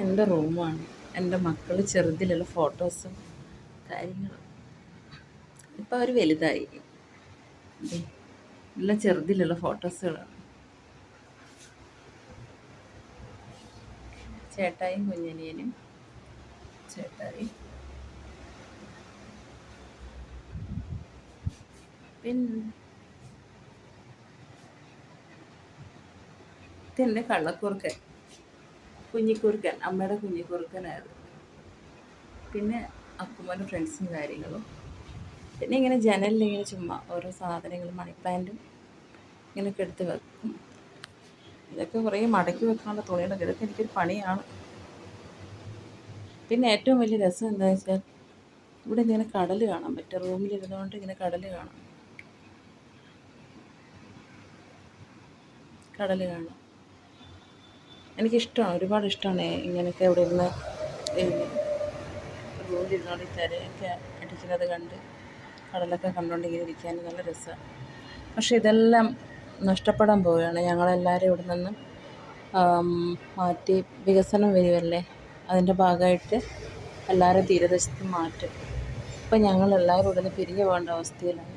എൻ്റെ റൂമാണ്. എൻ്റെ മക്കൾ ചെറുതിലുള്ള ഫോട്ടോസും കാര്യങ്ങളും. ഇപ്പം അവർ വലുതായി. എല്ലാം ചെറുതിലുള്ള ഫോട്ടോസുകളാണ്. ചേട്ടായും കുഞ്ഞനിയനും ചേട്ടായി. പിന്നെ ഇതെൻ്റെ കള്ളക്കുറുക്കൻ, കുഞ്ഞിക്കുറുക്കൻ, അമ്മയുടെ കുഞ്ഞിക്കുറുക്കനായിരുന്നു. പിന്നെ അക്കുമ്മൻ്റെ ഫ്രണ്ട്സും കാര്യങ്ങളും. പിന്നെ ഇങ്ങനെ ജനലിൽ ഇങ്ങനെ ചുമ്മാ ഓരോ സാധനങ്ങളും മണി പ്ലാന്റും ഇങ്ങനെയൊക്കെ എടുത്ത് വെക്കും. ഇതൊക്കെ കുറേ മടക്കി വെക്കാനുള്ള തുണികളൊക്കെ, ഇതൊക്കെ എനിക്കൊരു പണിയാണ്. പിന്നെ ഏറ്റവും വലിയ രസം എന്താണെന്ന് വെച്ചാൽ ഇവിടെ ഇങ്ങനെ കടൽ കാണാൻ പറ്റും. റൂമിലിരുന്നുകൊണ്ട് ഇങ്ങനെ കടൽ കാണാം. കടൽ കാണാം. എനിക്കിഷ്ടമാണ്, ഒരുപാട് ഇഷ്ടമാണ് ഇങ്ങനെയൊക്കെ ഇവിടെ ഇരുന്ന് റൂമിലിരുന്നോണ്ട് തിരയൊക്കെ അടിക്കുന്നത് കണ്ട് കടലൊക്കെ കണ്ടുകൊണ്ട് ഇങ്ങനെ ഇരിക്കാൻ നല്ല രസമാണ്. പക്ഷേ ഇതെല്ലാം നഷ്ടപ്പെടാൻ പോവുകയാണ്. ഞങ്ങളെല്ലാവരും ഇവിടെ നിന്ന് മാറ്റി വികസനം വരുമല്ലേ, അതിൻ്റെ ഭാഗമായിട്ട് എല്ലാവരും തീരദേശത്ത് മാറ്റും. ഇപ്പം ഞങ്ങളെല്ലാവരും ഇവിടെ നിന്ന് പിരിഞ്ഞു പോകേണ്ട അവസ്ഥയിലാണ്.